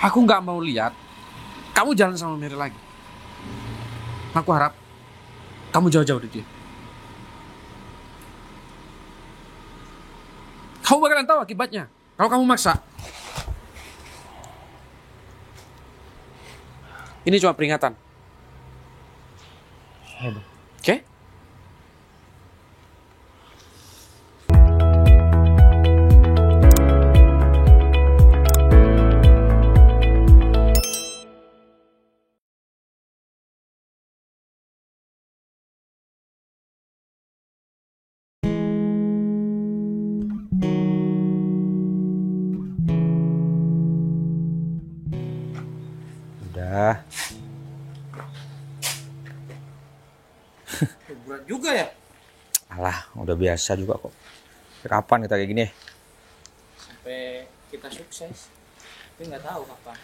Aku nggak mau lihat kamu jalan sama Mary lagi. Aku harap kamu jauh-jauh dari dia. Kamu bakalan tahu akibatnya kalau kamu maksa. Ini cuma peringatan. Oke? Udah. Berat juga ya? Alah, udah biasa juga kok. Kapan kita kayak gini? Sampai kita sukses. Tapi nggak tahu kapan.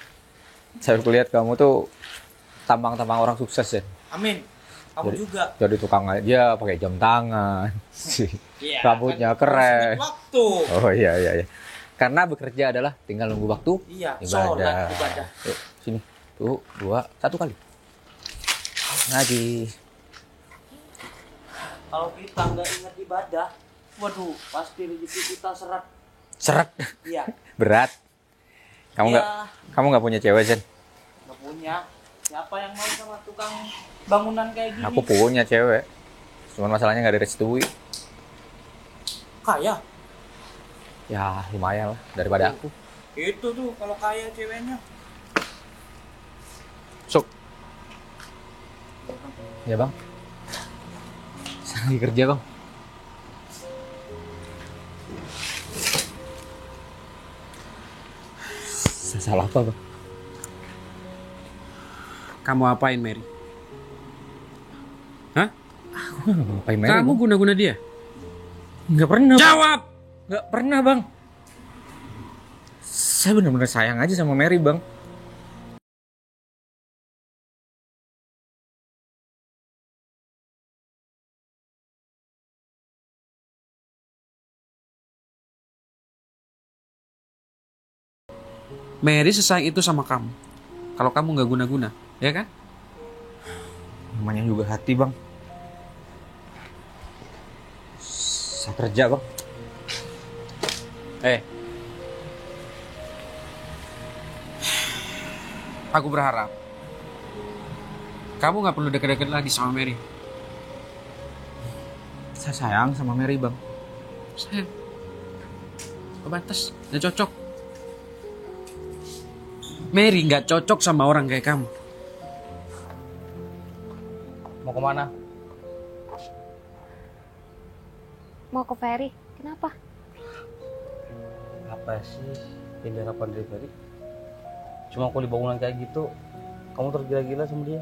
Saya lihat kamu tuh tampang-tampang orang sukses ya. Amin. Kamu juga. Jadi tukang aja pakai jam tangan. Iya, Rambutnya kan keren. harus waktu. Oh iya. Karena bekerja adalah tinggal nunggu waktu. Iya, sholat ibadah. Yuk, sini. Tuh, 2, 1 kali. Ngaji. Kalau kita nggak ingat ibadah, waduh, pasti rezeki kita seret. Seret. Iya. Berat. Kamu nggak Iya. kamu nggak punya cewek, Zen? Nggak punya. Siapa yang mau sama tukang bangunan kayak gini? Aku punya cewek. Cuman masalahnya nggak direstui. Kaya. Ya, lumayan lah daripada aku. Itu tuh kalau kaya ceweknya. Sok. Ya, Bang. Saya lagi kerja, Bang. Saya salah apa, Bang? Kamu apain Mary? Hah? Ngapain Mary, Kamu Bang? guna-guna dia? Nggak pernah, Bang. Jawab! Nggak pernah, Bang. Saya benar-benar sayang aja sama Mary, Bang. Mary sesayang itu sama kamu. Kalau kamu nggak guna-guna, ya kan? Namanya juga hati, Bang. Saya kerja, Bang. Aku berharap kamu nggak perlu deket-deket lagi sama Mary. Saya sayang sama Mary, Bang. Sayang, kebatas, nggak cocok. Mary nggak cocok sama orang kayak kamu. Mau kemana? Mau ke Ferry, kenapa? Apa sih yang diharapkan dari Ferry? Cuma kalau di bangunan kayak gitu kamu tergila-gila sama dia.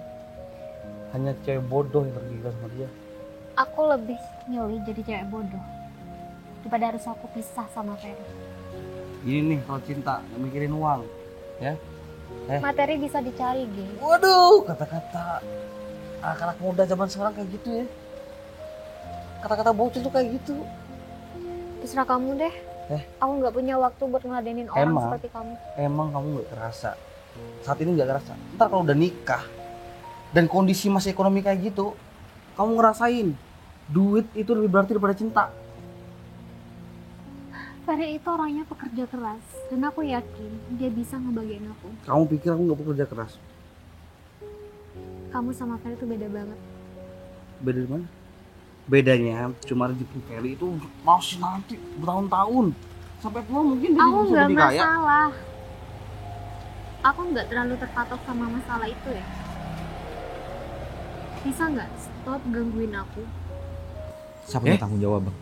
Hanya cewek bodoh yang tergila sama dia. Aku lebih milih jadi cewek bodoh daripada harus aku pisah sama Ferry. Ini nih kalau cinta nggak mikirin uang, ya? Materi bisa dicari, Ge. Waduh, kata-kata anak-anak muda zaman sekarang kayak gitu ya. Kata-kata bocil tuh kayak gitu. Terserah kamu deh. Aku nggak punya waktu buat ngeladenin orang seperti kamu. Emang kamu nggak kerasa? Saat ini nggak kerasa. Ntar kalau udah nikah dan kondisi masih ekonomi kayak gitu, kamu ngerasain duit itu lebih berarti daripada cinta. Ferry itu orangnya pekerja keras dan aku yakin dia bisa ngebagiin aku. Kamu pikir aku nggak bekerja keras? Kamu sama Ferry itu beda banget. Beda di mana? Bedanya cuma rezeki Ferry itu masih nanti bertahun-tahun. Sampai tua mungkin dia Aku bisa nggak jadi kaya. masalah. Aku nggak terlalu terpatok sama masalah itu ya. Bisa nggak stop gangguin aku? Saya punya tanggung jawab, Bang.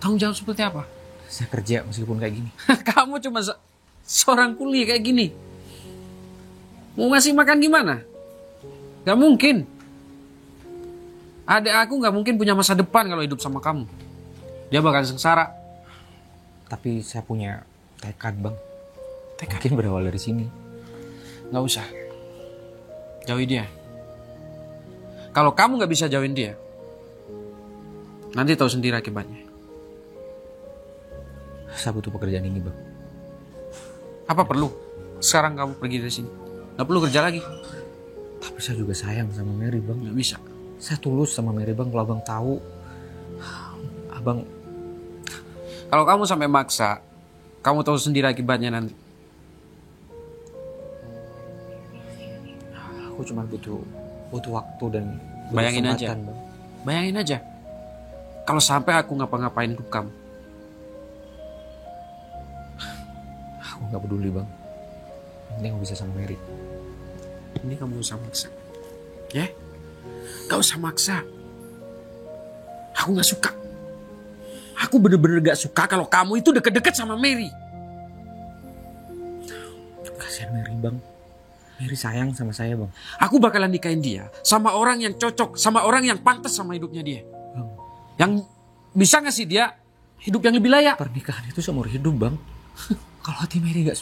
Tanggung jawab seperti apa? Saya kerja meskipun kayak gini. Kamu cuma seorang kuli kayak gini. Mau ngasih makan gimana? Gak mungkin. Adik aku gak mungkin punya masa depan kalau hidup sama kamu. Dia bakal sengsara. Tapi saya punya tekad, Bang. Tekad? Mungkin berawal dari sini. Gak usah. Jauhi dia. Kalau kamu gak bisa jauhin dia, nanti tahu sendiri akibatnya. Saya butuh pekerjaan ini, Bang. Apa perlu? sekarang kamu pergi dari sini. Gak perlu kerja lagi. Tapi saya juga sayang sama Mary, Bang. Gak bisa. Saya tulus sama Mary, Bang. Kalau Abang tahu, Abang... Kalau kamu sampai maksa, kamu tahu sendiri akibatnya nanti. Aku cuma butuh waktu dan butuh Bayangin aja. kesempatan, Bang. Bayangin aja. Kalau sampai aku ngapa-ngapain hidup kamu. Aku nggak peduli, Bang. Yang penting aku bisa sama Mary. Ini kamu usah maksa. Ya? Gak usah maksa. Aku gak suka. Aku bener-bener gak suka kalau kamu itu deket-deket sama Mary. Kasihan Mary, Bang. Mary sayang sama saya, Bang. Aku bakalan nikahin dia sama orang yang cocok, sama orang yang pantas sama hidupnya dia. Bang, Yang bisa ngasih dia hidup yang lebih layak. pernikahan itu seumur hidup, Bang. Kalau hati Mary nggak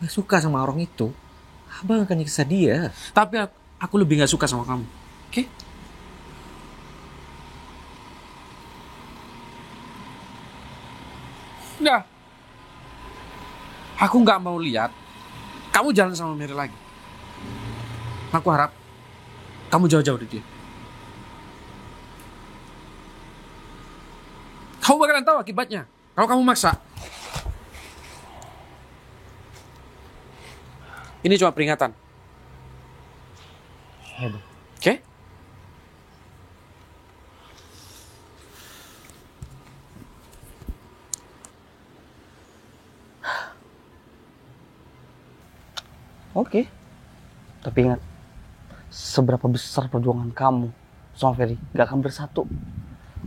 suka sama orang itu, Abang akan nyiksa dia. Tapi aku lebih gak suka sama kamu. Oke? Udah. Aku gak mau lihat kamu jalan sama Mary lagi. Aku harap kamu jauh-jauh dari dia. Kamu bakalan tahu akibatnya kalau kamu maksa. Ini cuma peringatan. Ya, Bang. Oke? Oke. Tapi ingat, seberapa besar perjuangan kamu sama Ferry gak akan bersatu.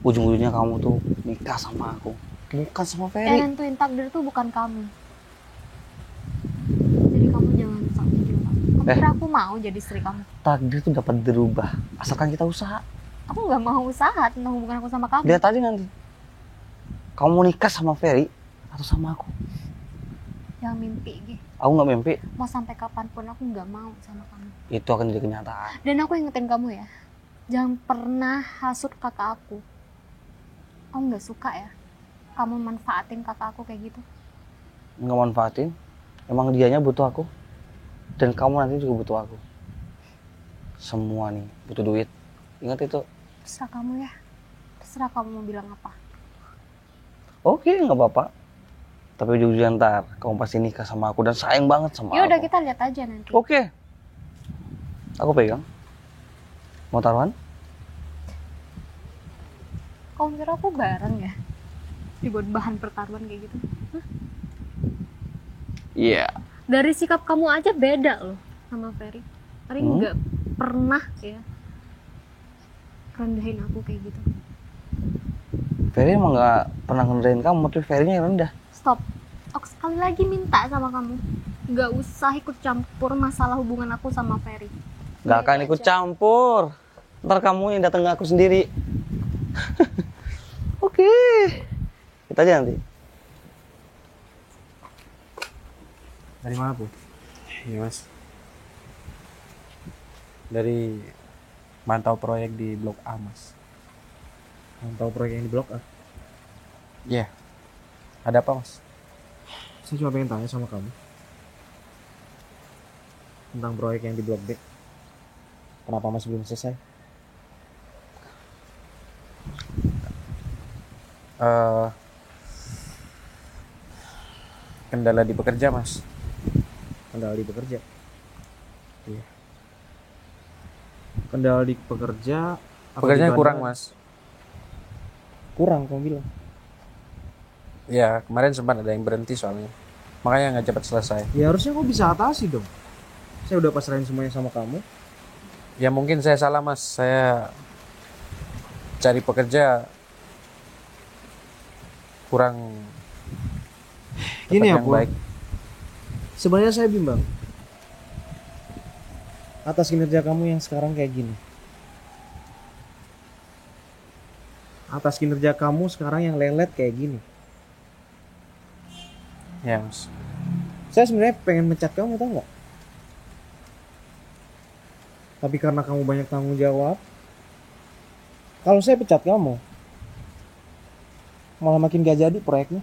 Ujung-ujungnya kamu tuh nikah sama aku, bukan sama Yang Ferry. nentuin takdir tuh bukan kamu. Jadi kamu jangan sampai bilang. Kamu kira aku mau jadi istri kamu? Takdir tuh dapat dirubah, asalkan kita usaha. Aku nggak mau usaha tentang hubungan aku sama kamu. Lihat aja nanti, kamu mau nikah sama Ferry atau sama aku. Jangan mimpi, Gi. Aku nggak mimpi, Mau sampai kapanpun aku nggak mau sama kamu. itu akan jadi kenyataan. Dan aku ingetin kamu ya, jangan pernah hasut kakak aku. Aku nggak suka ya, kamu manfaatin kakak aku kayak gitu. Nggak manfaatin, emang dianya butuh aku, dan kamu nanti juga butuh aku. Semua nih butuh duit, ingat itu. Terserah kamu ya, terserah kamu mau bilang apa. Oke, nggak apa-apa. Tapi ujung-ujungnya ntar kamu pasti nikah sama aku dan sayang banget sama Ya udah aku. kita lihat aja nanti. Oke. Aku pegang. Mau taruhan? Kamu kira aku bareng ya? Dibuat bahan pertaruhan kayak gitu. Iya. Dari sikap kamu aja beda loh sama Ferry. Ferry nggak pernah ya rendahin aku kayak gitu. Ferry emang nggak pernah ngerendahin kamu, tapi Ferry-nya yang rendah. Stop. Aku sekali lagi minta sama kamu, nggak usah ikut campur masalah hubungan aku sama Ferry. Nggak akan ikut campur. Ntar kamu yang datang ke aku sendiri. Oke. Kita aja nanti. Dari mana, Bu? Iya mas. Dari mantau proyek di Blok A, Mas. Mantau proyek yang di Blok A? Iya. Ada apa, Mas? Saya cuma pengen tanya sama kamu. Tentang proyek yang di Blok B. Kenapa Mas belum selesai? Kendala di pekerja mas. Kendala di pekerja. Iya. Kendala di pekerja. apa Pekerjaannya di kurang bandara? mas. Kurang, kamu bilang. Ya kemarin sempat ada yang berhenti soalnya. Makanya nggak cepat selesai. Ya harusnya kamu bisa atasi dong. Saya udah pasrahin semuanya sama kamu. Ya mungkin saya salah mas. Saya cari pekerja kurang Gini ya, tempat yang Bu. baik. Sebenarnya saya bimbang atas kinerja kamu yang sekarang kayak gini. Atas kinerja kamu sekarang yang lelet kayak gini. Ya mas. Saya sebenarnya pengen mecat kamu, tau nggak? Tapi karena kamu banyak tanggung jawab, kalau saya pecat kamu, malah makin gak jadi proyeknya.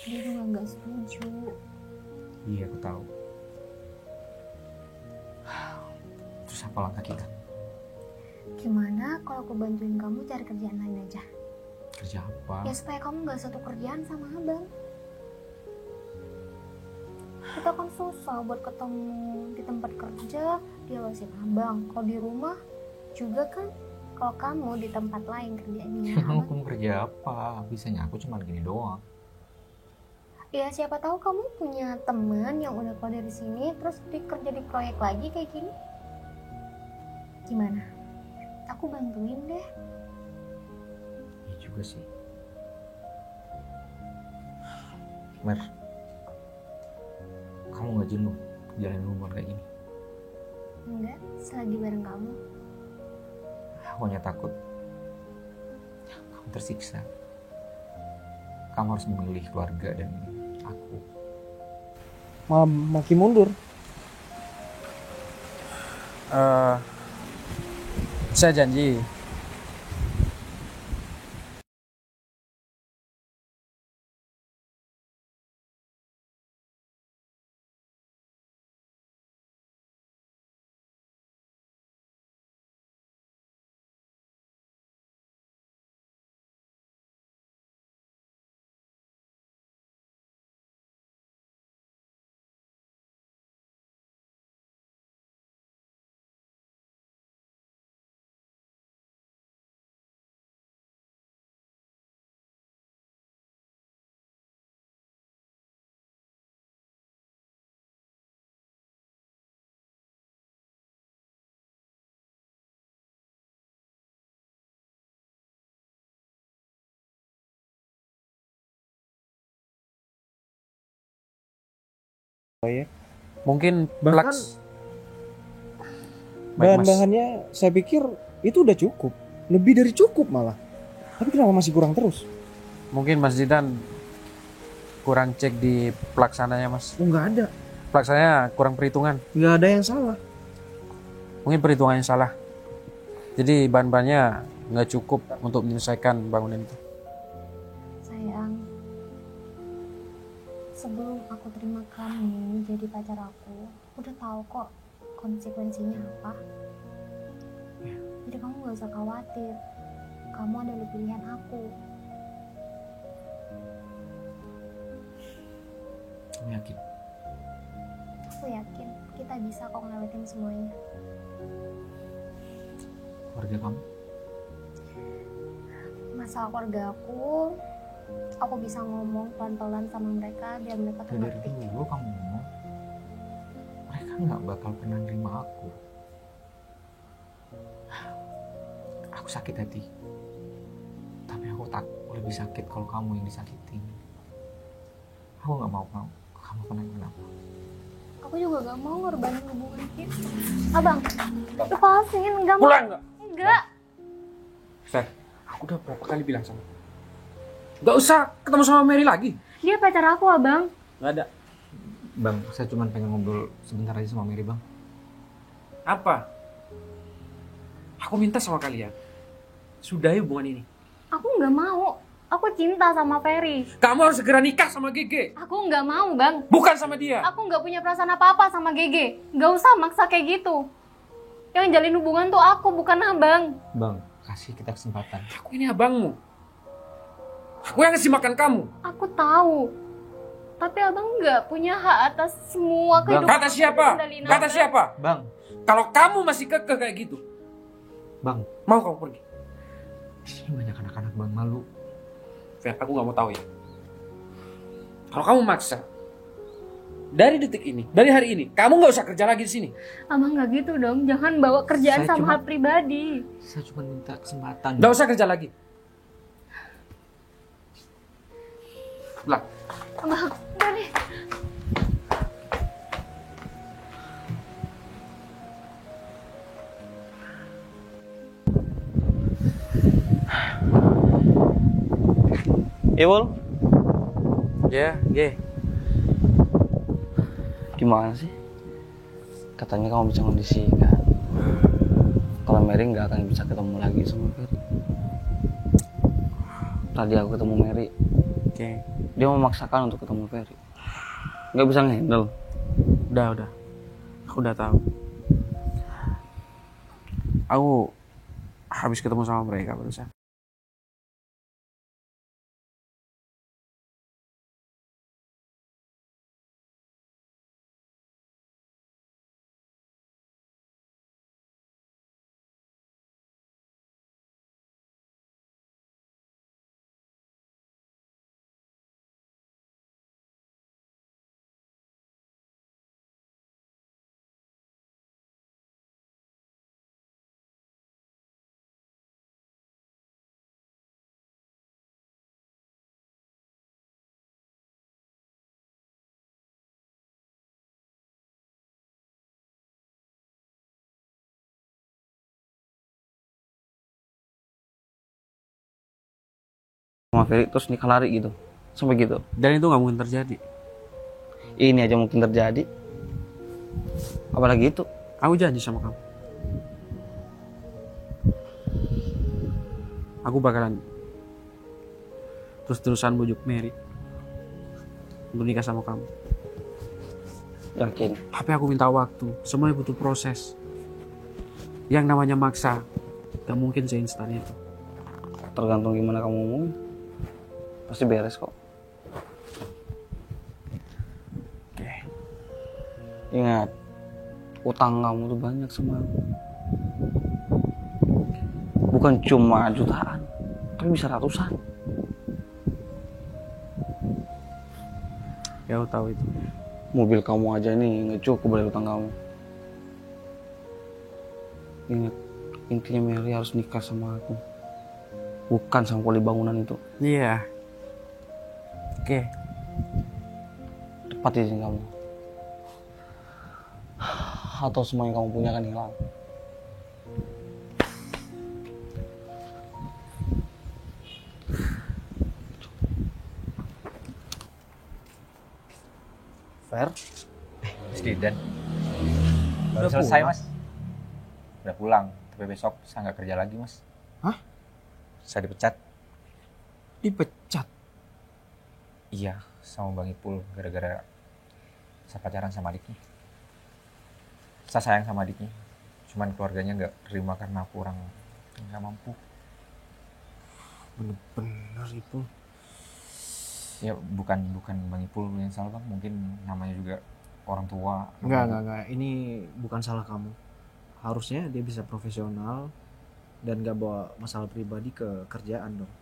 dia juga nggak setuju. Iya, aku tahu. Terus apa langkah kita? Gimana kalau aku bantuin kamu cari kerjaan lain aja? Kerja apa? Ya supaya kamu nggak satu kerjaan sama abang. Kita kan susah buat ketemu di tempat kerja, dia wasin abang. Kalau di rumah juga kan, kalau kamu di tempat lain kerjanya Emang abang. aku mau kerja apa? Bisanya aku cuma gini doang. Ya siapa tahu kamu punya teman yang udah keluar dari sini terus kerja di proyek lagi kayak gini. Gimana? Aku bantuin deh. Iya juga sih. Mer, kamu nggak jenuh jalanin hubungan kayak gini? Enggak, selagi bareng kamu. Aku hanya takut kamu tersiksa. Kamu harus memilih keluarga dan aku. Malah makin mundur. Saya janji. Mungkin Bahkan plaks. Baik, Mas. bahan-bahannya saya pikir itu udah cukup, lebih dari cukup malah. Tapi kenapa masih kurang terus? Mungkin Mas Zidan kurang cek di pelaksananya, Mas. Oh, nggak ada, Pelaksananya kurang perhitungan. nggak ada yang salah. Mungkin perhitungannya salah. Jadi bahan-bahannya nggak cukup untuk menyelesaikan bangunan itu. Sayang, sebelum aku terima kamu jadi pacar aku udah tahu kok konsekuensinya apa. Jadi kamu gak usah khawatir, kamu ada di pilihan aku. Kamu yakin? Aku yakin kita bisa kok ngelewatin semuanya. Keluarga kamu? Masalah keluarga aku bisa ngomong pelan-pelan sama mereka biar mereka tuh Dari ngerti. dulu kamu ngomong, mereka nggak bakal pernah nerima aku. Aku sakit hati, tapi aku tak lebih sakit kalau kamu yang disakitin. Aku nggak mau kamu kenapa-napa. Aku juga gak mau ngorbanin hubungan kita. Abang, lepasin, gak mau. Pulang nggak? Enggak. Fer, aku udah berapa kali bilang sama kamu. Nggak usah ketemu sama Mary lagi. Dia pacar aku, abang. Nggak ada. Bang, saya cuma pengen ngobrol sebentar aja sama Mary, Bang. Apa? Aku minta sama kalian, sudahi hubungan ini. Aku nggak mau. Aku cinta sama Ferry. Kamu harus segera nikah sama Gege, Aku nggak mau, bang. bukan sama dia. Aku nggak punya perasaan apa-apa sama Gege. Nggak usah maksa kayak gitu. Yang jalin hubungan tuh aku, bukan abang. Bang, kasih kita kesempatan. Aku ini abangmu. Aku yang ngasih makan kamu. Aku tahu. Tapi abang nggak punya hak atas semua kehidupan. Kata aku siapa? kendaliin Kata abang. siapa? Bang, Kalau kamu masih kekeh kayak gitu, Bang, mau kamu pergi. di sini banyak anak-anak Bang malu. Fer, aku nggak mau tahu ya. Kalau kamu maksa, dari detik ini, dari hari ini, kamu nggak usah kerja lagi di sini. Abang nggak gitu dong. Jangan bawa kerjaan Saya sama cuma- hal pribadi. Saya cuma minta kesempatan. Nggak usah kerja lagi. Lah, Abang, udah deh. Iwul, ya, Ge. gimana sih? Katanya kamu bisa kondisikan kalau Mary nggak akan bisa ketemu lagi sama Ferry. Tadi aku ketemu Mary, Oke. Dia memaksakan untuk ketemu Ferry. Nggak bisa ngehandle. Udah. Aku udah tahu. Aku habis ketemu sama mereka barusan. Sama Ferry terus nikah lari gitu. Sampai gitu. Dan itu nggak mungkin terjadi. Ini aja mungkin terjadi. Apalagi itu. Aku janji sama kamu. Aku bakalan terus-terusan bujuk Mary untuk nikah sama kamu. Yakin. Tapi aku minta waktu. Semuanya butuh proses. Yang namanya maksa gak mungkin seinstan itu. Tergantung gimana kamu ngomong. Pasti beres kok. Oke. Ingat, utang kamu tuh banyak sama aku. Bukan cuma jutaan, tapi bisa ratusan. Ya aku tahu itu. Mobil kamu aja nih nggak cukup bayar utang kamu. Ingat, intinya Mary harus nikah sama aku. Bukan sama kuli bangunan itu. Iya. Oke. Tepat izin kamu. Atau semua yang kamu punya akan hilang. Fer? Mas Didan. Baru selesai, Mas. Udah pulang, tapi besok saya nggak kerja lagi, Mas. Hah? Saya dipecat. Dipecat. Iya, sama Bang Ipul gara-gara saya pacaran sama adiknya. Saya sayang sama adiknya. Cuman keluarganya nggak terima karena aku orang nggak mampu. Bener-bener itu. Ya bukan Bang Ipul yang salah, Bang. Mungkin namanya juga orang tua. Enggak. Ini bukan salah kamu. Harusnya dia bisa profesional dan gak bawa masalah pribadi ke kerjaan dong.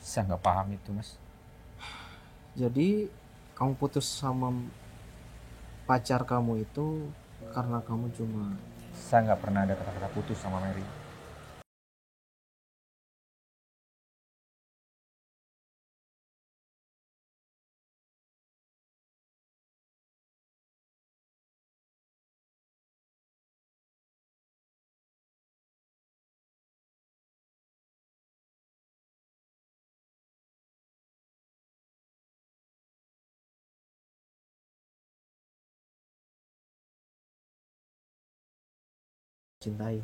Saya nggak paham itu, Mas. Jadi kamu putus sama pacar kamu itu karena kamu cuma... Saya nggak pernah ada kata-kata putus sama Mary. cintai.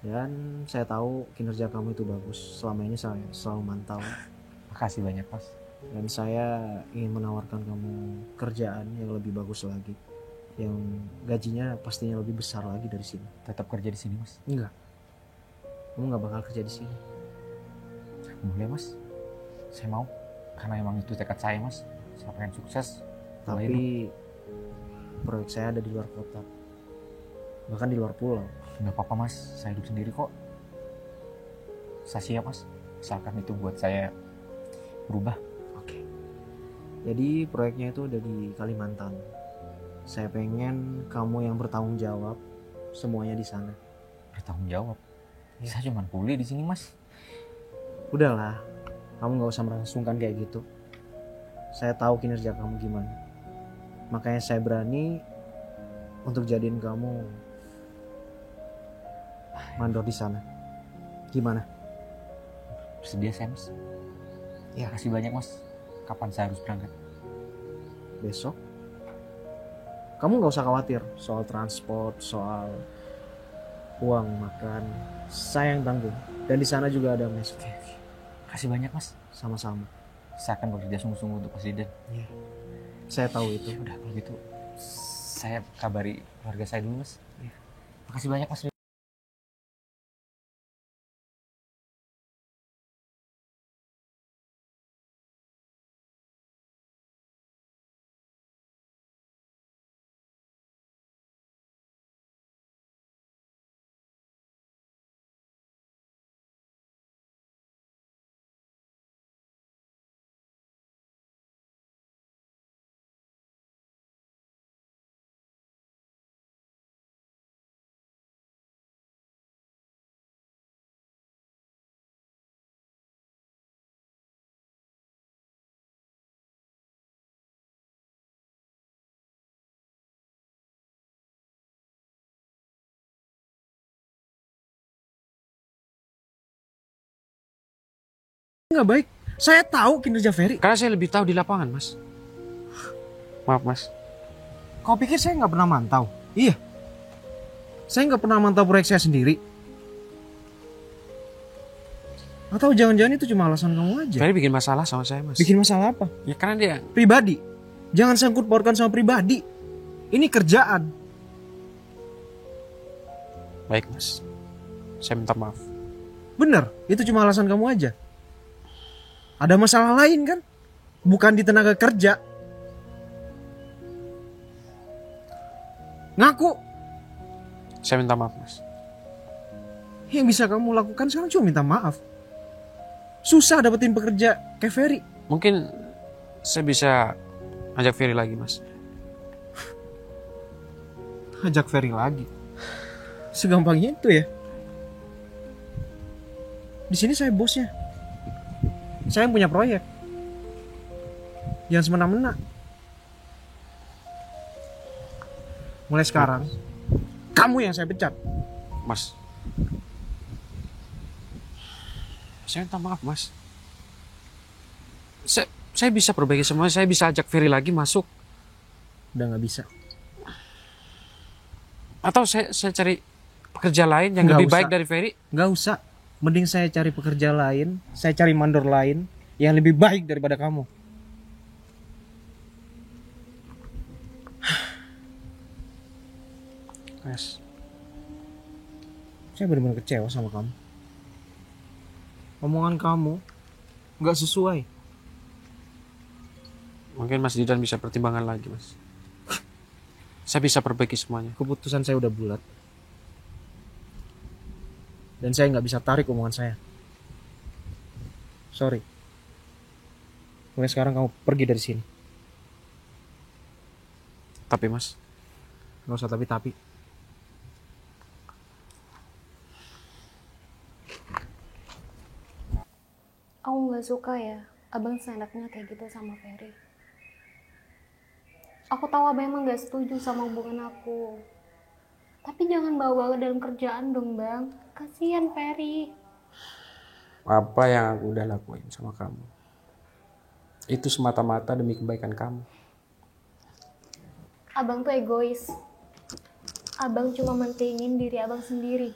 Dan saya tahu kinerja kamu itu bagus. Selama ini saya selalu mantau. Makasih banyak, Mas. Dan saya ingin menawarkan kamu kerjaan yang lebih bagus lagi. Yang gajinya pastinya lebih besar lagi dari sini. Tetap kerja di sini, Mas. Enggak. Kamu nggak bakal kerja di sini. Boleh, Mas. Saya mau. Karena emang itu tekad saya, Mas. Saya pengen sukses. Tapi proyek saya ada di luar kota. Bahkan di luar pulau. Nggak apa-apa, Mas. Saya hidup sendiri kok. Saya siap, Mas. Asalkan itu buat saya berubah. Oke. Jadi proyeknya itu ada di Kalimantan. Saya pengen kamu yang bertanggung jawab semuanya di sana. Bertanggung jawab. Saya cuma kuli di sini, Mas. Udahlah, kamu nggak usah merasa sungkan kayak gitu. Saya tahu kinerja kamu gimana. Makanya saya berani untuk jadiin kamu mandor di sana. Gimana? Bersedia saya, Mas. Ya. Makasih banyak, Mas. Kapan saya harus berangkat? Besok. Kamu nggak usah khawatir soal transport, soal uang makan. Saya yang tanggung. Dan di sana juga ada mes. Makasih banyak mas. Sama-sama. Saya akan bekerja sungguh-sungguh untuk Mas Didan. Iya. Saya tahu itu. Ya udah kalau gitu saya kabari keluarga saya dulu mas. Iya. Makasih banyak mas. Nggak baik. Saya tahu kinerja Ferry. Karena saya lebih tahu di lapangan, Mas. Maaf, Mas. Kau pikir saya nggak pernah mantau? Iya. Saya nggak pernah mantau proyek saya sendiri. Atau jangan-jangan itu cuma alasan kamu aja? Ferry bikin masalah sama saya, Mas. Bikin masalah apa? Ya karena dia... Pribadi. Jangan sangkut pautkan sama pribadi. Ini kerjaan. Baik, Mas. Saya minta maaf. Bener, itu cuma alasan kamu aja. Ada masalah lain kan? Bukan di tenaga kerja. Ngaku. Saya minta maaf, Mas. Yang bisa kamu lakukan sekarang cuma minta maaf. Susah dapetin pekerja kayak Ferry. Mungkin saya bisa ajak Ferry lagi, Mas. Ajak Ferry lagi. Segampang itu ya. Di sini saya bosnya. Saya yang punya proyek. Jangan semena-mena. Mulai sekarang, kamu yang saya pecat. Mas. Saya minta maaf, Mas. Saya bisa perbaiki semuanya. Saya bisa ajak Ferry lagi masuk. Udah gak bisa. Atau saya cari pekerja lain yang Nggak lebih usah. baik dari Ferry. Gak usah. Mending saya cari pekerja lain, saya cari mandor lain yang lebih baik daripada kamu. Mas. Saya benar-benar kecewa sama kamu. Omongan kamu gak sesuai. Mungkin Mas Didan bisa pertimbangan lagi, Mas. Saya bisa perbaiki semuanya. Keputusan saya udah bulat. Dan saya nggak bisa tarik omongan saya. Sorry. Mulai sekarang kamu pergi dari sini. Tapi, Mas, Nggak usah tapi-tapi. Aku nggak suka ya, abang seenaknya kayak gitu sama Ferry. Aku tahu abang emang nggak setuju sama hubungan aku. Tapi jangan bawa-bawa dalam kerjaan dong, Bang. Kasihan Ferry. apa yang aku udah lakuin sama kamu itu semata-mata demi kebaikan kamu. Abang tuh egois. Abang cuma mentingin diri abang sendiri.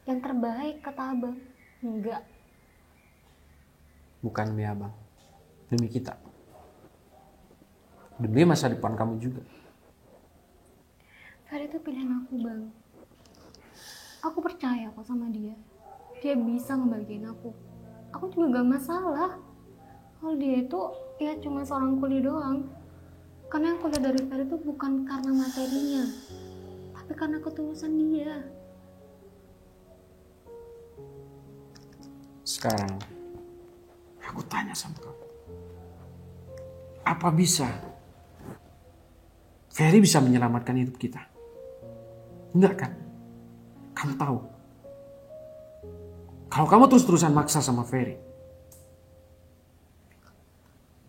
Yang terbaik kata abang. Enggak. Bukan demi abang, demi kita, demi masa depan kamu juga. Ferry itu pilihan aku, Bang. Aku percaya kok sama dia. Dia bisa ngebagiin aku. Aku juga gak masalah kalau dia itu ya cuma seorang kuli doang. Karena yang aku lihat dari Ferry itu bukan karena materinya, tapi karena ketulusan dia. Sekarang aku tanya sama kamu, apa bisa Ferry bisa menyelamatkan hidup kita? Enggak kan? Kamu tahu, kalau kamu terus-terusan maksa sama Ferry,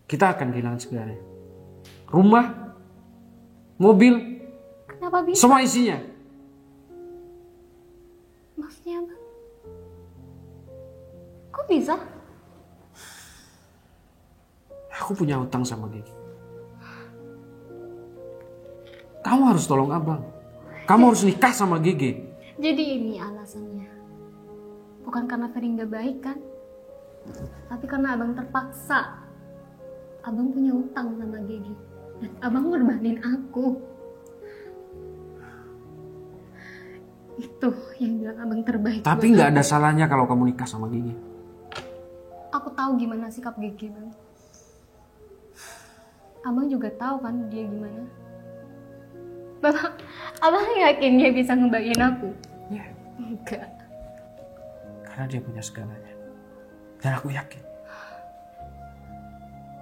kita akan kehilangan segalanya. Rumah, mobil, Kenapa bisa? semua isinya. Maksudnya apa? Kok bisa? Aku punya utang sama Gigi. Kamu harus tolong abang. Kamu harus nikah sama Gigi. Jadi ini alasannya. Bukan karena Ferry nggak baik kan? Tapi karena abang terpaksa, abang punya utang sama Gigi. Dan abang ngorbanin aku. Itu yang bilang abang terbaik. Tapi buat nggak aku. ada salahnya kalau kamu nikah sama Gigi. Aku tahu gimana sikap Gigi, Bang. Abang juga tahu kan dia gimana. Abang yakin dia bisa ngebagiin aku? Ya, Enggak. karena dia punya segalanya. Dan aku yakin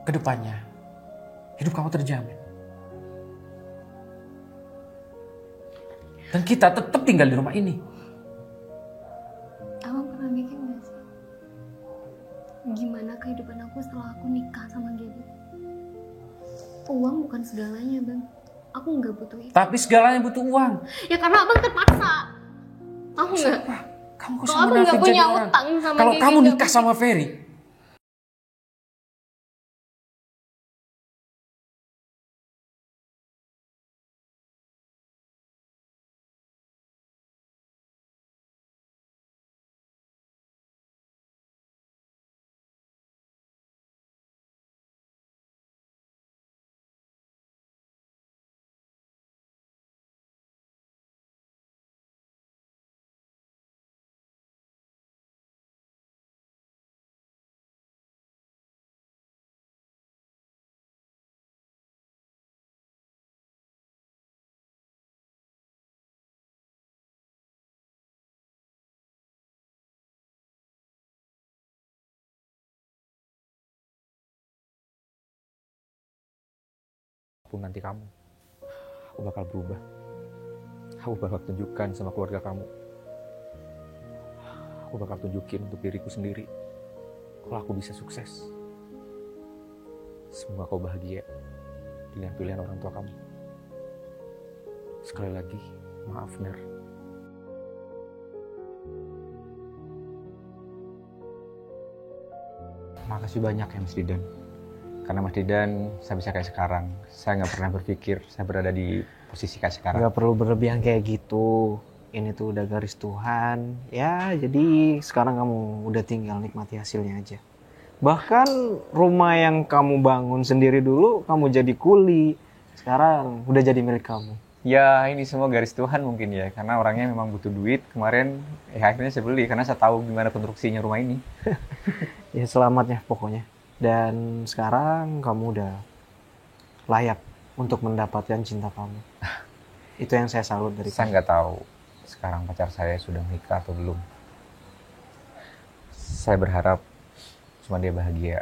kedepannya hidup kamu terjamin. Dan kita tetap tinggal di rumah ini. Abang pernah mikir gak sih? Gimana kehidupan aku setelah aku nikah sama Gigi? Uang bukan segalanya, Bang. Aku nggak butuh itu. Tapi segalanya butuh uang. Ya karena abang terpaksa. Tahu nggak? Kamu kok Kalau sama abang nggak David punya jadi orang? utang sama Kalau Gigi, kamu nggak nikah sama Ferry, Pun nanti kamu, aku bakal berubah. Aku bakal tunjukkan sama keluarga kamu. Aku bakal tunjukin untuk diriku sendiri kalau aku bisa sukses. Semoga kau bahagia dengan pilihan orang tua kamu. Sekali lagi, maaf Ner. Makasih banyak ya Mas Didan. Karena Mas Didan, saya bisa kayak sekarang. Saya nggak pernah berpikir saya berada di posisi kayak sekarang. Nggak perlu berlebihan kayak gitu. Ini tuh udah garis Tuhan. Ya, jadi sekarang kamu udah tinggal nikmati hasilnya aja. Bahkan rumah yang kamu bangun sendiri dulu, kamu jadi kuli. Sekarang udah jadi milik kamu. Ya ini semua garis Tuhan mungkin ya. Karena orangnya memang butuh duit. Kemarin akhirnya saya beli karena saya tahu gimana konstruksinya rumah ini. Ya selamat ya pokoknya. Dan sekarang kamu udah layak untuk mendapatkan cinta kamu. Itu yang saya salut dari Saya kamu. nggak tahu sekarang pacar saya sudah menikah atau belum. Saya berharap cuma dia bahagia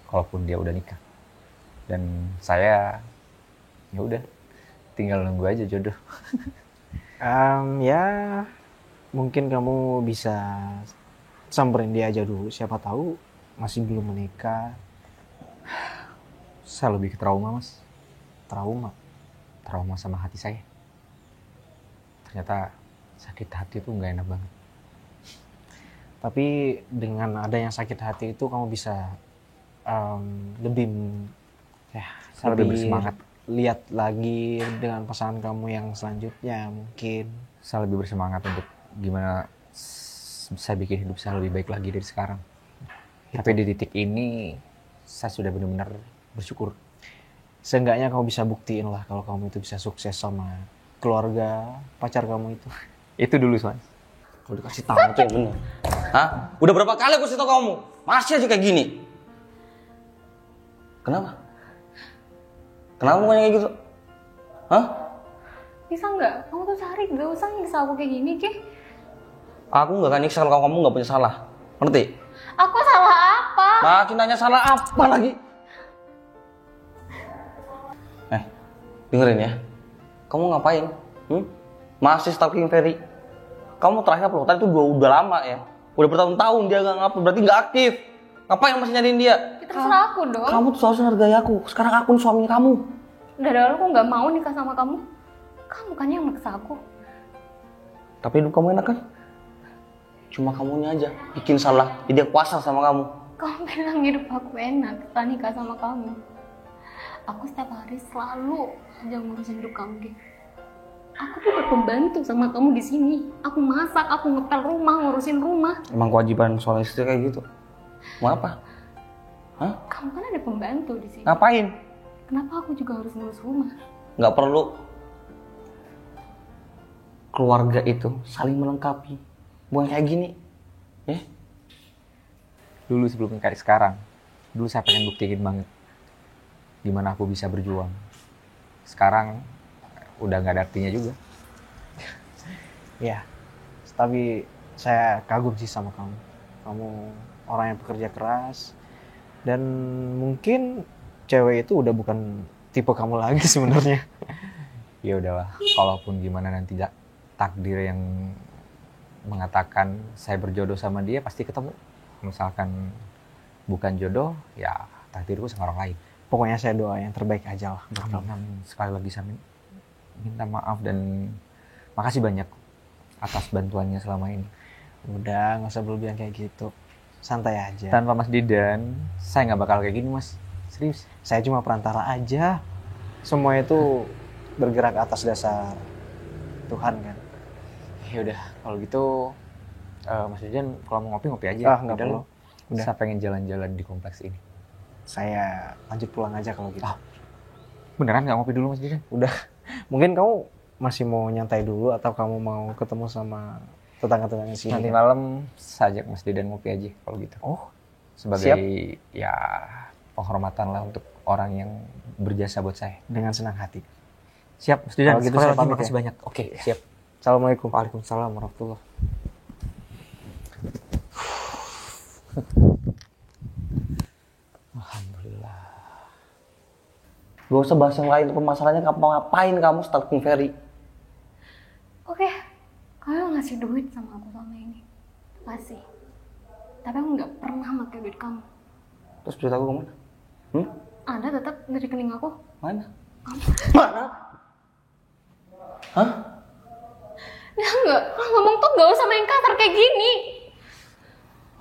kalaupun dia udah nikah. Dan saya ya udah tinggal nunggu aja jodoh. Ya mungkin kamu bisa samperin dia aja dulu. Siapa tahu masih belum menikah. Saya lebih ke trauma Mas. Trauma. Trauma sama hati saya. Ternyata sakit hati itu nggak enak banget. Tapi dengan adanya sakit hati itu kamu bisa lebih Saya lebih bersemangat. lihat lagi dengan pasangan kamu yang selanjutnya mungkin. Saya lebih bersemangat untuk gimana saya bikin hidup saya lebih baik lagi dari sekarang. Tapi di titik ini saya sudah benar-benar bersyukur. Seenggaknya kamu bisa buktiin lah kalau kamu itu bisa sukses sama keluarga pacar kamu itu. Itu dulu Mas. Kalau dikasih tahu tuh yang bener. Hah? Udah berapa kali aku kasih tahu kamu? Masih aja kayak gini. Kenapa? Kenapa mukanya kayak gitu? Hah? Bisa nggak? Kamu tuh sehari gak usah nyiksa aku kayak gini, Ki. Aku nggak akan nyiksa kalau kamu nggak punya salah. Ngerti? Aku salah apa? Makin nanya salah apa lagi? Dengerin ya. Kamu ngapain? Masih stalking Ferry. Kamu terakhir upload tadi itu udah lama ya. Udah bertahun-tahun dia nggak ngupload, berarti nggak aktif. Ngapain masih nyariin dia? Ya, terserah aku dong. Kamu tuh seharusnya hargai aku. Sekarang aku suaminya kamu. Dari awal aku nggak mau nikah sama kamu. Kamu kan yang maksa aku. Tapi hidup kamu enak kan? Cuma kamunya aja bikin salah. Jadi aku kuasa sama kamu. Kamu bilang hidup aku enak setelah nikah sama kamu. Aku setiap hari selalu aja ngurusin hidup kamu, Ki. Aku tuh berpembantu sama kamu di sini. Aku masak, aku ngepel rumah, ngurusin rumah. Emang kewajiban soal istri kayak gitu. Mau apa? Hah? Kamu kan ada pembantu di sini. Ngapain? Kenapa aku juga harus ngurus rumah? Nggak perlu. Keluarga itu saling melengkapi. Bukan kayak gini. Ya? Dulu sebelum kayak sekarang, dulu saya pengen buktiin banget gimana aku bisa berjuang. Sekarang udah nggak ada artinya juga. Ya, tapi saya kagum sih sama kamu. Kamu orang yang pekerja keras dan mungkin cewek itu udah bukan tipe kamu lagi sebenarnya. Ya udahlah, kalaupun gimana nanti takdir yang mengatakan saya berjodoh sama dia pasti ketemu. Misalkan bukan jodoh, ya takdirku sama orang lain. Pokoknya saya doa yang terbaik aja lah buat kamu. Amin. Sekali lagi saya minta maaf dan makasih banyak atas bantuannya selama ini. Udah, nggak usah berlebihan kayak gitu. Santai aja. Tanpa Mas Didan, saya nggak bakal kayak gini, Mas. Serius. Saya cuma perantara aja. Semua itu bergerak atas dasar Tuhan kan. Ya udah, kalau gitu Mas Didan kalau mau ngopi aja. Ah, nggak perlu. Udah. Saya pengen jalan-jalan di kompleks ini. Saya lanjut pulang aja kalau gitu. Beneran nggak ngopi dulu, Mas Didan? Udah. Mungkin kamu masih mau nyantai dulu atau kamu mau ketemu sama tetangga-tetangga sini? Nanti malam saya ajak Mas Didan ngopi aja kalau gitu. Oh, Sebagai siap. ya penghormatan lah untuk orang yang berjasa buat saya. Dengan senang hati. Siap, Mas Didan. Kalau gitu Sekali saya lagi pamit makasih ya. banyak. Oke, siap. Assalamualaikum. Waalaikumsalam warahmatullahi. Alhamdulillah. Gak usah bahas yang lain. Permasalahannya ngapain kamu stalking Ferry? Oke, kamu ngasih duit sama aku selama ini. Kasih. Tapi aku nggak pernah pakai duit kamu. Terus duit aku kemana? Ada tetap di rekening aku. Mana? Mana? Hah? Ya enggak, kalau ngomong tuh nggak usah main kasar kayak gini.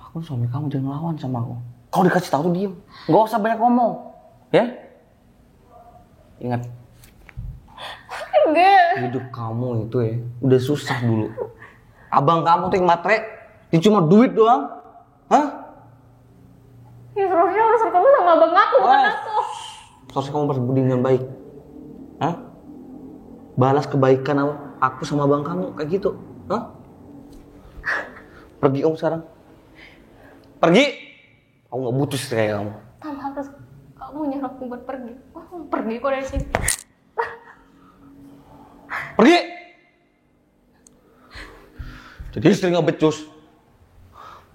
Aku suami kamu, jangan ngelawan sama aku. Kalau dikasih tahu tuh diem. Gak usah banyak ngomong. Ya? Ingat, Enggak. hidup kamu itu ya udah susah dulu. Abang kamu tuh yang matre, dia cuma duit doang. Hah? Ya seharusnya urusan kamu sama abang aku, bukan aku. Seharusnya kamu berbudi dengan baik. Hah? Balas kebaikan aku sama abang kamu kayak gitu. Hah? Pergi kamu sekarang. Pergi. Aku nggak butuh istri kayak kamu. Tanpa harus kamu nyuruh aku buat pergi. Aku pergi kok dari sini. Pergi. Jadi istri nggak becus.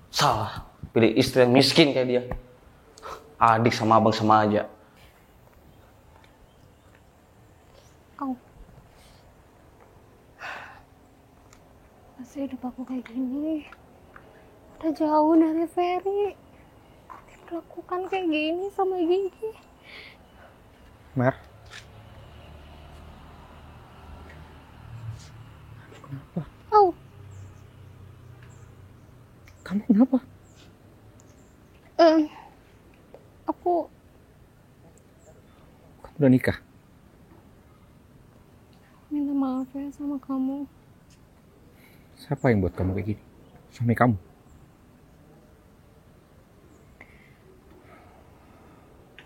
Salah. Pilih istri yang miskin kayak dia. Adik sama abang sama aja. Kau masih hidup aku kayak gini. Udah jauh dari Ferry. Diperlakukan kayak gini sama Gigi. Mer. Oh, Kamu kenapa? aku Kamu udah nikah? minta maaf ya sama kamu. Siapa yang buat kamu kayak gini? Suami kamu?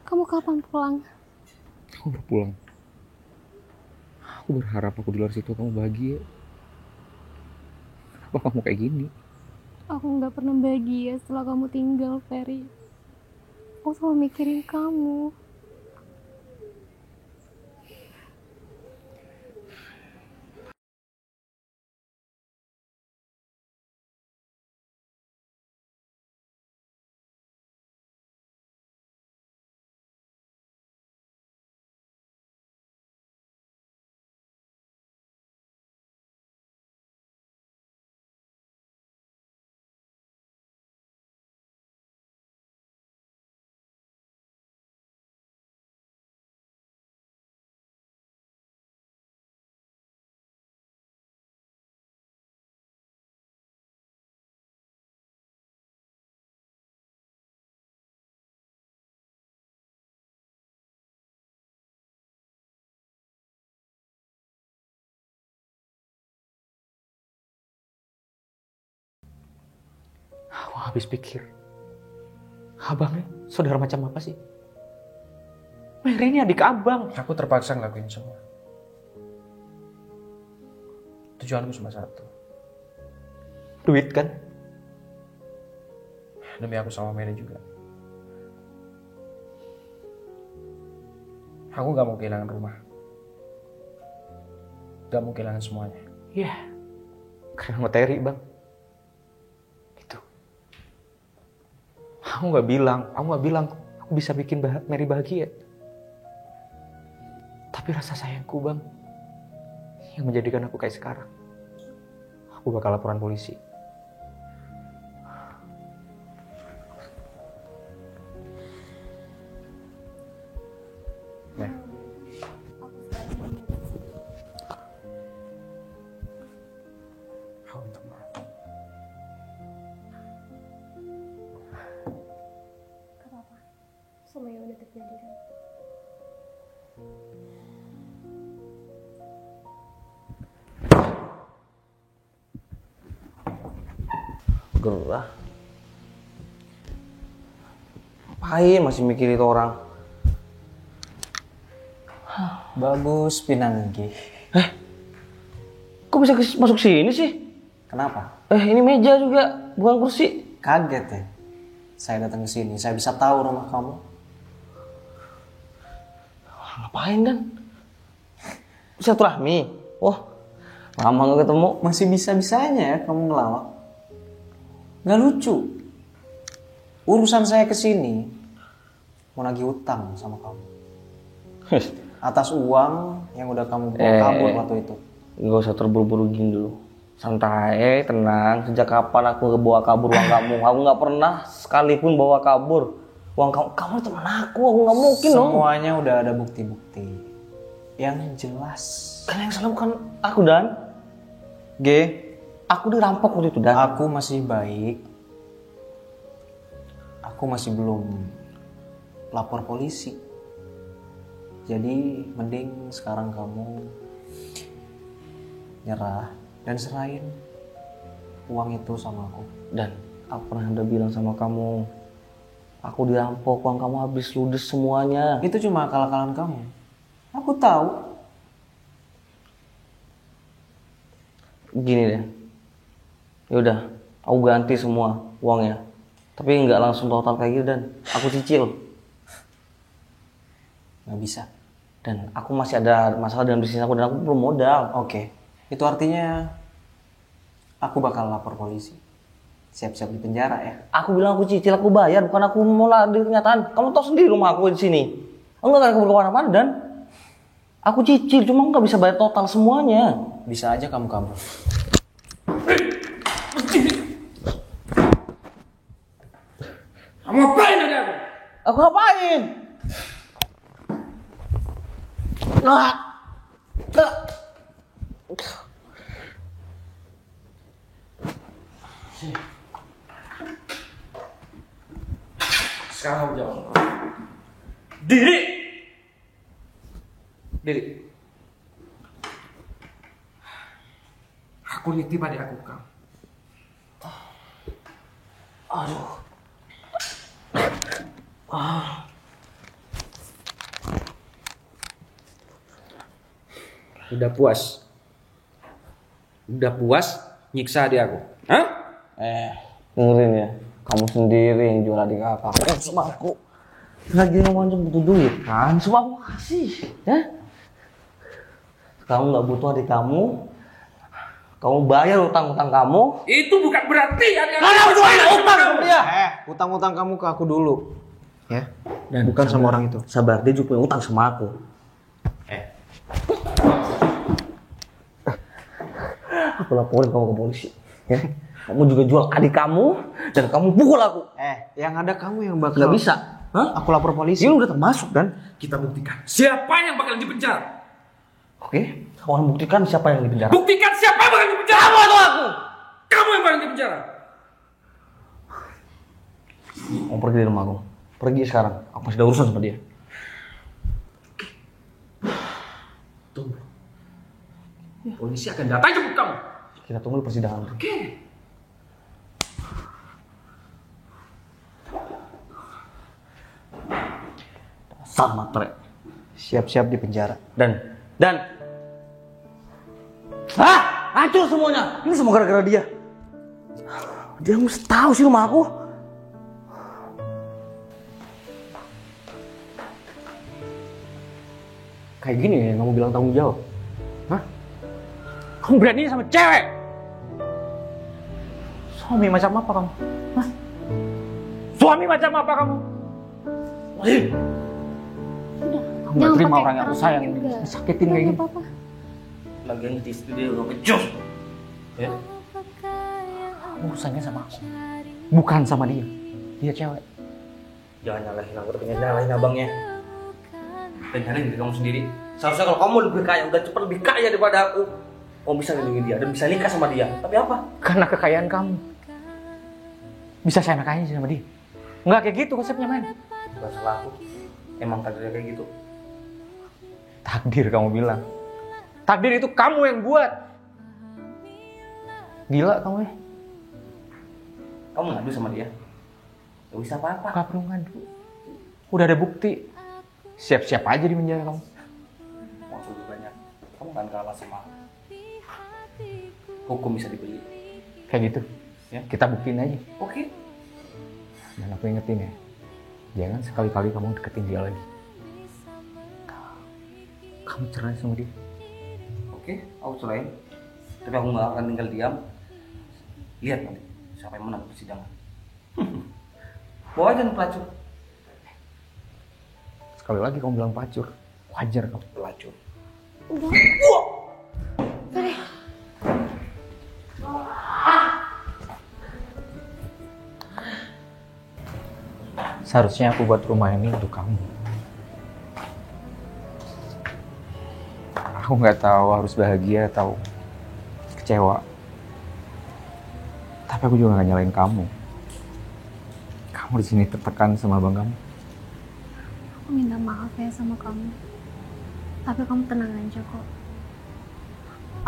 Kamu kapan pulang? Aku baru pulang. Aku berharap aku di luar situ kamu bahagia. Kenapa kamu kayak gini? Aku nggak pernah bahagia setelah kamu tinggal, Ferry. Aku selalu mikirin kamu. Aku habis pikir. Abangnya saudara macam apa sih? Mary ini adik abang. Aku terpaksa ngelakuin semua. Tujuanku cuma satu. Duit kan? Demi aku sama Mary juga. Aku gak mau kehilangan rumah. Gak mau kehilangan semuanya. Iya. Karena materi bang. Gitu. Aku gak bilang aku bisa bikin Mary bahagia. Tapi rasa sayangku bang, yang menjadikan aku kayak sekarang. Aku bakal laporan polisi. Nah, aku minta maaf. Gak apa-apa. Semua yang udah terjadi kan. Gerah. Ngapain masih mikirin itu orang? Bagus Pinanggi. Kok bisa masuk sini sih? Kenapa? Ini meja juga, bukan kursi. Kaget ya? Saya datang ke sini, saya bisa tahu rumah kamu. Ngapain Dan? Silaturahmi. Wah, lama gak ketemu. Masih bisa-bisanya ya kamu ngelawak. Nggak lucu. Urusan saya ke sini mau nagih utang sama kamu. Atas uang yang udah kamu bawa kabur waktu itu. Gak usah terburu-buru gini dulu. Santai, tenang. Sejak kapan aku bawa kabur uang kamu? Aku gak pernah sekalipun bawa kabur uang kamu. Kamu teman aku gak mungkin dong. Semuanya udah ada bukti-bukti yang jelas. Kan yang salah bukan aku Dan. Aku dirampok waktu itu Dan. Aku masih baik. Aku masih belum lapor polisi. Jadi mending sekarang kamu nyerah dan serahin uang itu sama aku. Dan aku pernah udah bilang sama kamu, aku dirampok, uang kamu habis ludes semuanya. Itu cuma akal-akalan kamu. Aku tahu. Gini deh, yaudah, aku ganti semua uangnya. Tapi nggak langsung total kayak gitu Dan. Aku cicil. Nggak bisa. Dan aku masih ada masalah dengan bisnis aku dan aku belum modal. Oke. Itu artinya aku bakal lapor polisi. Siap-siap di penjara ya. Aku bilang aku cicil, aku bayar, bukan aku mau lari kenyataan. Kamu tahu sendiri rumah aku di sini. Aku nggak akan kemana-mana Dan. Aku cicil, cuma nggak bisa bayar total semuanya. Bisa aja kamu kabur. Kamu ngapain ada aku? Aku ngapain? Sekarang kamu jawab. Diri! Aku nitip adik aku kamu. Aduh. Udah puas? Udah puas nyiksa adik aku? Hah? Dengerin ya, kamu sendiri yang jual adik kakak. Sama aku. Lagi ngomong butuh duit kan, semua aku kasih. Ya? Kamu nggak butuh adik kamu bayar utang-utang kamu. Itu bukan berarti adik aku. Kamu bayar utang sama dia. Utang-utang kamu ke aku dulu. Ya. Dan bukan sama orang itu. Sabar, dia juga punya utang sama aku. Aku laporin kamu ke polisi. Ya. Kamu juga jual adik kamu dan kamu pukul aku. Yang ada kamu yang bakal. Nggak bisa. Hah? Aku lapor polisi. Ini udah termasuk Dan. Kita buktikan siapa yang bakal dipenjara. Oke, kamu akan buktikan siapa yang dipenjara. Buktikan siapa yang bakal dipenjara. Kamu atau aku? Kamu yang bakal dipenjara. Mau pergi dari rumah aku. Pergi sekarang. Aku masih ada urusan sama dia. Tunggu. Polisi akan datang jemput kamu. Kita tunggu di persidangan. Oke. Dasar matre. Siap-siap di penjara. Dan hancur semuanya. Ini semua gara-gara dia. Dia mesti tahu sih rumah aku. Kayak gini ya kamu bilang tanggung jawab? Hah? Kamu berani sama cewek? Suami macam apa kamu? Hah? Suami macam apa kamu? Kamu gak terima orang yang aku sayang disakitin kayak gini. Lagian di istri dia udah kejus. Ya? Urusannya sama aku, bukan sama dia. Dia cewek. Jangan nyalahin aku, tapi nyalahin abangnya. Dan nyalahin diri kamu sendiri. Seharusnya kalau kamu lebih kaya, udah cepat lebih kaya daripada aku, kamu bisa lindungi dia dan bisa nikah sama dia. Tapi apa? Karena kekayaan kamu. Bisa saya nikahin sama dia. Nggak kayak gitu konsepnya, men. Bukan salah aku. Emang takdirnya kayak gitu. Takdir kamu bilang. Takdir itu kamu yang buat. Gila kamu ya. Kamu ngadu sama dia? Gak bisa apa-apa. Gak perlu ngadu. Udah ada bukti. Siap-siap aja di penjara kamu. Maksud banyak. Kamu kan kalah sama aku. Hukum bisa dibeli. Kayak gitu. Ya. Kita buktiin aja. Oke. Dan aku ingetin ya. Jangan sekali-kali kamu deketin dia lagi. Kamu cerai sama dia. Oke, aku cerain. Tapi aku gak akan tinggal diam. Lihat nanti siapa yang menang persidangan. Bawa aja nih pelacur. Sekali lagi kamu bilang pelacur. Wajar kamu pelacur. Udah. Ferry. Seharusnya aku buat rumah ini untuk kamu. Aku nggak tahu harus bahagia atau kecewa. Tapi aku juga nggak nyalain kamu. Kamu di sini tertekan sama abang kamu. Aku minta maaf ya sama kamu. Tapi kamu tenang aja kok.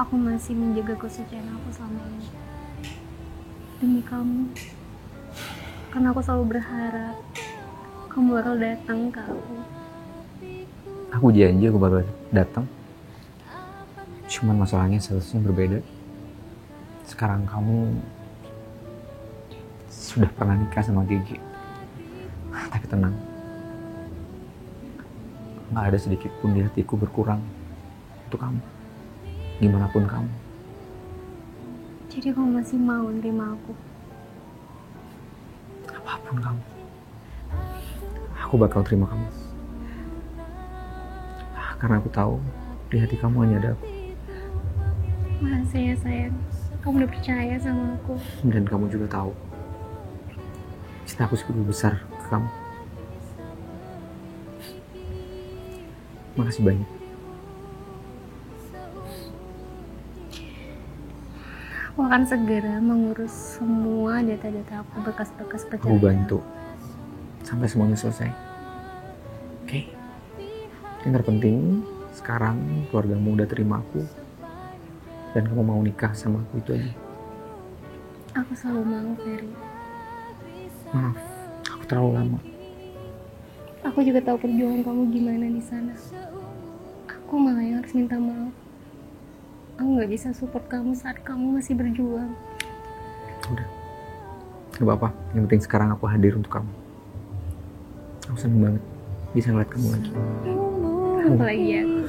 Aku masih menjaga kesucian aku selama ini. Demi kamu. Karena aku selalu berharap kamu bakal datang ke aku. Aku janji aku bakal datang. Cuman masalahnya seharusnya berbeda. Sekarang kamu sudah pernah nikah sama Gigi. Tapi tenang. Nggak ada sedikit pun di hatiku berkurang untuk kamu. Gimana pun kamu. Jadi kamu masih mau nerima aku? Apapun kamu. Aku bakal terima kamu. Karena aku tahu di hati kamu hanya ada aku. Makasih ya sayang. Kamu udah percaya sama aku. Dan kamu juga tahu cinta aku sebegitu besar ke kamu. Makasih banyak. Aku akan segera mengurus semua data-data aku, berkas-berkas Aku perjalanan. bantu sampai semuanya selesai. Oke? Yang terpenting sekarang keluargamu udah terima aku dan kamu mau nikah sama aku, itu aja. Aku selalu mau, Ferry. Maaf, aku terlalu lama. Aku juga tahu perjuangan kamu gimana di sana. Aku malah yang harus minta maaf. Aku nggak bisa support kamu saat kamu masih berjuang. Udah, gak apa-apa. Yang penting sekarang aku hadir untuk kamu. Aku seneng banget bisa ngeliat kamu lagi. Apalagi aku.